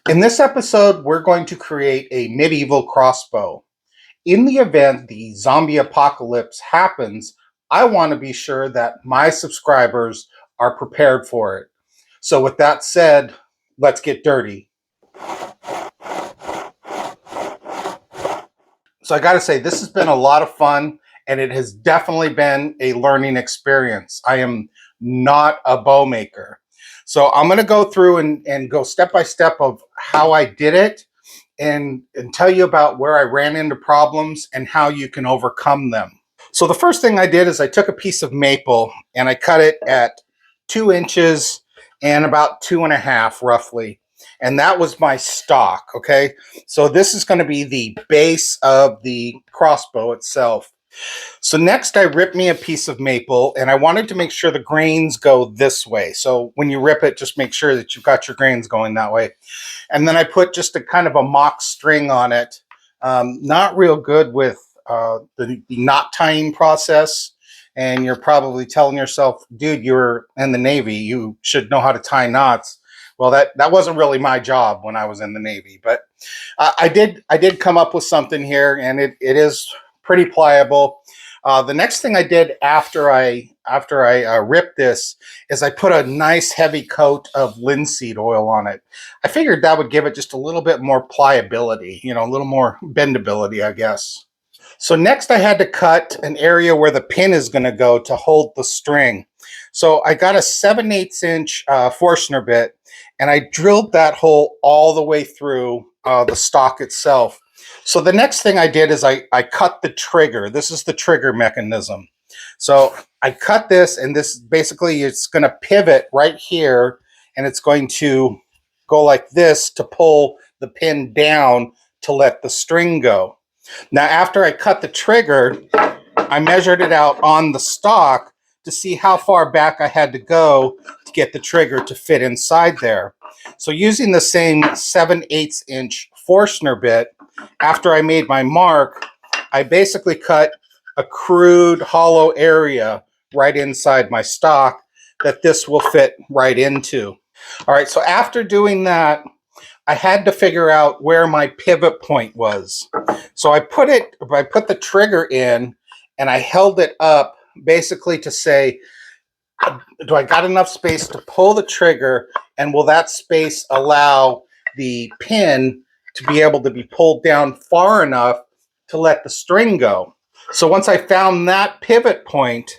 In this episode, we're going to create a medieval crossbow. In the event the zombie apocalypse happens, I want to be sure that my subscribers are prepared for it. So with that said, let's get dirty. So I got to say, this has been a lot of fun, and it has definitely been a learning experience. I am not a bow maker. So I'm going to go through and go step by step of how I did it and tell you about where I ran into problems and how you can overcome them. So the first thing I did is I took a piece of maple and I cut it at 2 inches and about 2.5 roughly. And that was my stock, okay? So this is going to be the base of the crossbow itself. So next I ripped me a piece of maple and I wanted to make sure the grains go this way. So when you rip it, just make sure that you've got your grains going that way. And then I put just a kind of a mock string on it. Not real good with the knot tying process. And you're probably telling yourself, dude, you're in the Navy. You should know how to tie knots. Well, that wasn't really my job when I was in the Navy. But I did come up with something here, and it is pretty pliable. The next thing I did after I ripped this is I put a nice heavy coat of linseed oil on it. I figured that would give it just a little bit more pliability, a little more bendability, I guess. So next I had to cut an area where the pin is going to go to hold the string. So I got a 7/8 inch Forstner bit, and I drilled that hole all the way through the stock itself. So the next thing I did is I cut the trigger. This is the trigger mechanism. So I cut this, and this basically it's going to pivot right here, and it's going to go like this to pull the pin down to let the string go. Now, after I cut the trigger, I measured it out on the stock to see how far back I had to go to get the trigger to fit inside there. So using the same 7/8 inch Forstner bit, after I made my mark, I basically cut a crude hollow area right inside my stock that this will fit right into. All right, so after doing that, I had to figure out where my pivot point was. So I put the trigger in and I held it up basically to say, do I got enough space to pull the trigger, and will that space allow the pin to be able to be pulled down far enough to let the string go? So once I found that pivot point,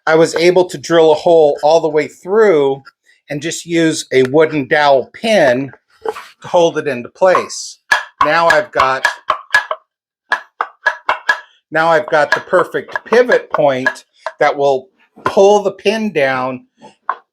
I was able to drill a hole all the way through and just use a wooden dowel pin to hold it into place. Now I've got the perfect pivot point that will pull the pin down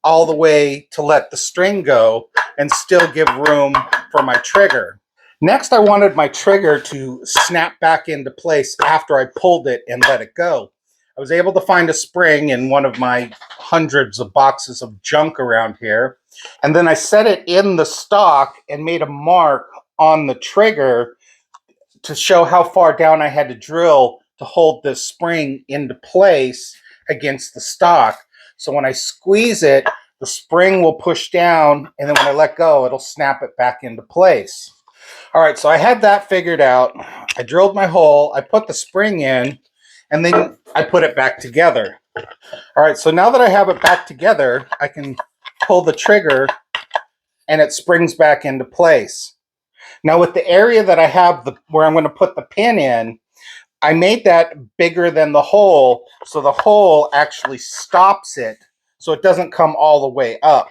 all the way to let the string go and still give room for my trigger. Next, I wanted my trigger to snap back into place after I pulled it and let it go. I was able to find a spring in one of my hundreds of boxes of junk around here. And then I set it in the stock and made a mark on the trigger to show how far down I had to drill to hold this spring into place against the stock. So when I squeeze it, the spring will push down, and then when I let go, it'll snap it back into place. All right, so I had that figured out. I drilled my hole, I put the spring in, and then I put it back together. All right, so now that I have it back together, I can pull the trigger and it springs back into place. Now with the area that I have where I'm going to put the pin in, I made that bigger than the hole, so the hole actually stops it so it doesn't come all the way up.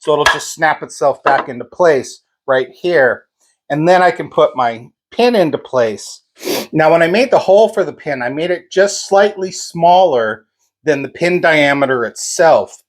So it'll just snap itself back into place right here. And then I can put my pin into place. Now when I made the hole for the pin, I made it just slightly smaller than the pin diameter itself.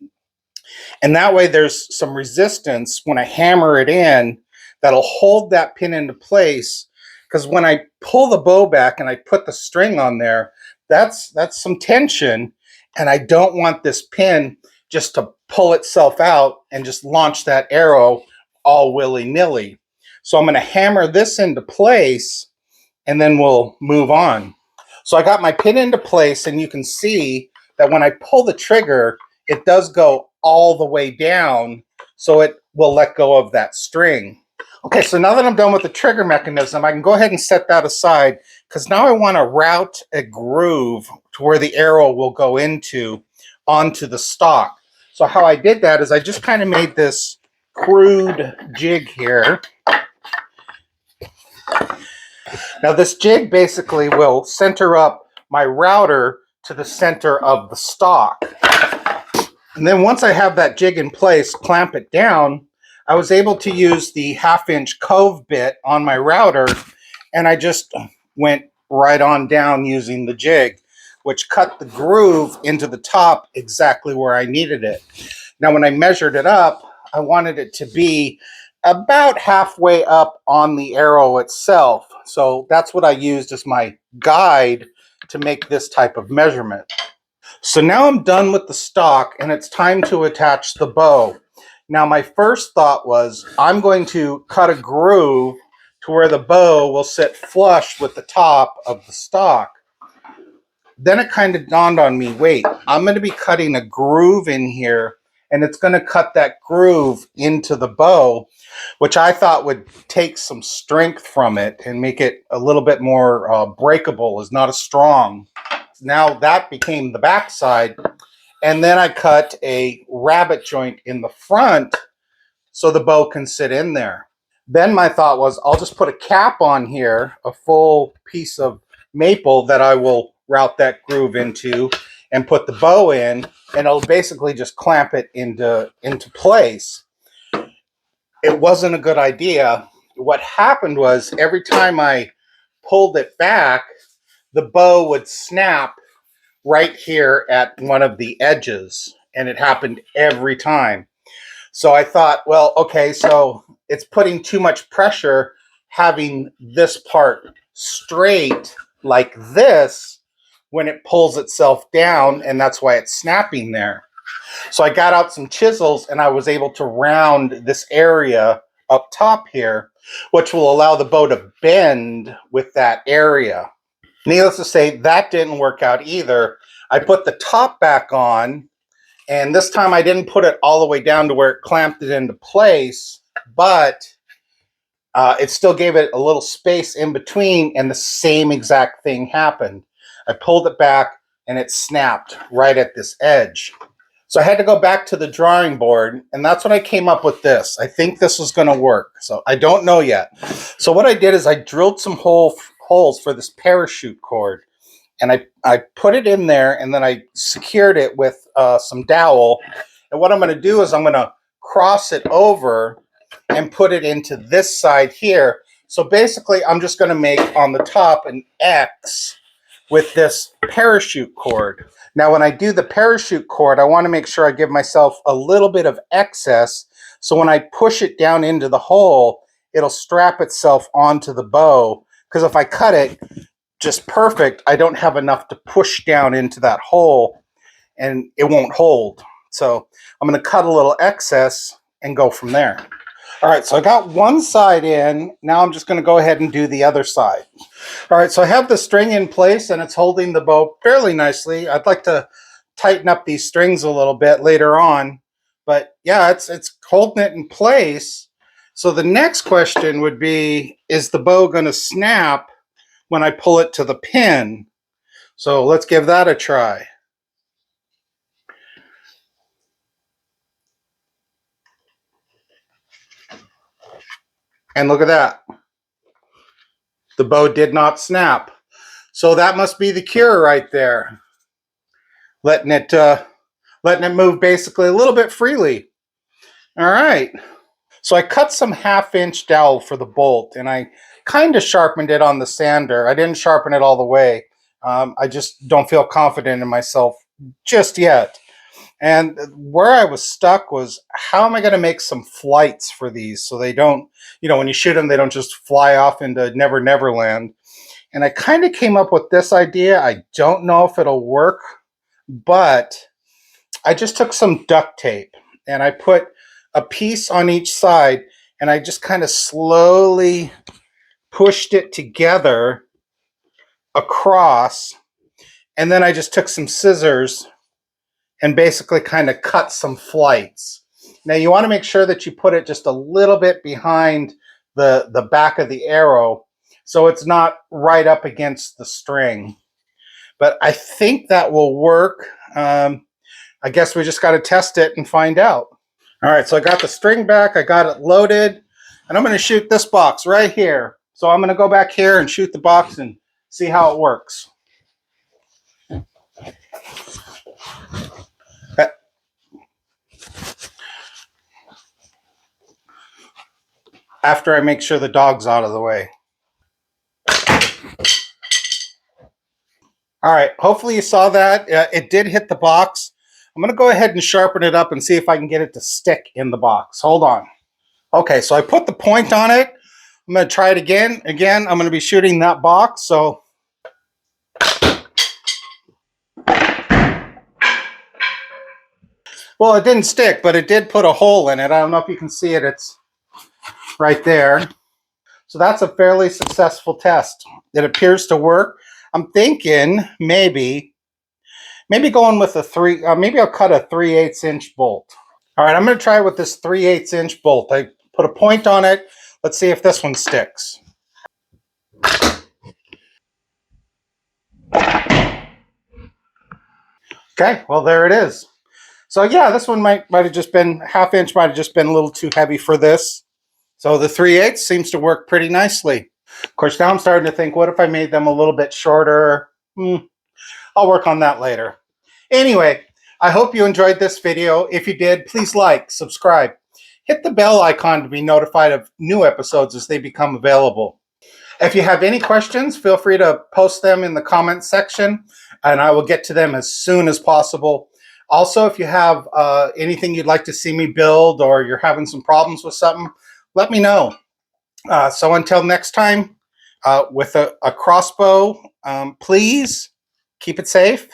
And that way there's some resistance when I hammer it in that'll hold that pin into place. Because when I pull the bow back and I put the string on there, that's some tension. And I don't want this pin just to pull itself out and just launch that arrow all willy-nilly. So I'm going to hammer this into place and then we'll move on. So I got my pin into place, and you can see that when I pull the trigger, it does go all the way down, so it will let go of that string. Okay, so now that I'm done with the trigger mechanism, I can go ahead and set that aside because now I want to route a groove to where the arrow will go into onto the stock. So how I did that is I just kind of made this crude jig here. Now this jig basically will center up my router to the center of the stock. And then once I have that jig in place, clamp it down, I was able to use the 1/2-inch cove bit on my router, and I just went right on down using the jig, which cut the groove into the top exactly where I needed it. Now, when I measured it up, I wanted it to be about halfway up on the arrow itself. So that's what I used as my guide to make this type of measurement. So now I'm done with the stock and it's time to attach the bow. Now my first thought was I'm going to cut a groove to where the bow will sit flush with the top of the stock. Then it kind of dawned on me, wait, I'm going to be cutting a groove in here and it's going to cut that groove into the bow, which I thought would take some strength from it and make it a little bit more breakable, is not as strong. Now that became the backside. And then I cut a rabbet joint in the front so the bow can sit in there. Then my thought was I'll just put a cap on here, a full piece of maple that I will route that groove into and put the bow in, and it'll basically just clamp it into place. It wasn't a good idea. What happened was every time I pulled it back, the bow would snap right here at one of the edges, and it happened every time. So I thought, well, okay, so it's putting too much pressure having this part straight like this when it pulls itself down, and that's why it's snapping there. So I got out some chisels and I was able to round this area up top here, which will allow the bow to bend with that area. Needless to say, that didn't work out either. I put the top back on, and this time I didn't put it all the way down to where it clamped it into place, but it still gave it a little space in between, and the same exact thing happened. I pulled it back, and it snapped right at this edge. So I had to go back to the drawing board, and that's when I came up with this. I think this was going to work, so I don't know yet. So what I did is I drilled some holes for this parachute cord, and I put it in there, and then I secured it with some dowel. And what I'm going to do is I'm going to cross it over and put it into this side here. So basically, I'm just going to make on the top an X with this parachute cord. Now, when I do the parachute cord, I want to make sure I give myself a little bit of excess. So when I push it down into the hole, it'll strap itself onto the bow. Because if I cut it just perfect, I don't have enough to push down into that hole and it won't hold. So I'm going to cut a little excess and go from there. All right, so I got one side in. Now I'm just going to go ahead and do the other side. All right, so I have the string in place and it's holding the bow fairly nicely. I'd like to tighten up these strings a little bit later on, but yeah, it's holding it in place. So the next question would be, is the bow going to snap when I pull it to the pin? So let's give that a try. And look at that. The bow did not snap. So that must be the cure right there. Letting it move basically a little bit freely. All right. So I cut some 1/2-inch dowel for the bolt, and I kind of sharpened it on the sander. I didn't sharpen it all the way. I just don't feel confident in myself just yet. And where I was stuck was, how am I going to make some flights for these so they don't, when you shoot them, they don't just fly off into Never Never Land. And I kind of came up with this idea. I don't know if it'll work, but I just took some duct tape and I put a piece on each side and I just kind of slowly pushed it together across. And then I just took some scissors and basically kind of cut some flights. Now you want to make sure that you put it just a little bit behind the back of the arrow, so it's not right up against the string. But I think that will work. I guess we just got to test it and find out. All right, so I got the string back, I got it loaded, and I'm going to shoot this box right here. So I'm going to go back here and shoot the box and see how it works. After I make sure the dog's out of the way. All right, hopefully you saw that. It did hit the box. I'm going to go ahead and sharpen it up and see if I can get it to stick in the box. Hold on. Okay, so I put the point on it. I'm going to try it again. Again, I'm going to be shooting that box. So well, it didn't stick, but it did put a hole in it. I don't know if you can see it. It's right there. So that's a fairly successful test. It appears to work. I'm thinking maybe going with a maybe I'll cut a 3/8 inch bolt. All right, I'm going to try with this 3/8 inch bolt. I put a point on it. Let's see if this one sticks. Okay, well, there it is. So yeah, this one might have just been ½ inch, might have just been a little too heavy for this. So the 3/8 seems to work pretty nicely. Of course, now I'm starting to think, what if I made them a little bit shorter? I'll work on that later. Anyway, I hope you enjoyed this video. If you did, please like, subscribe. Hit the bell icon to be notified of new episodes as they become available. If you have any questions, feel free to post them in the comments section, and I will get to them as soon as possible. Also, if you have anything you'd like to see me build, or you're having some problems with something, let me know. So until next time, with a crossbow, please keep it safe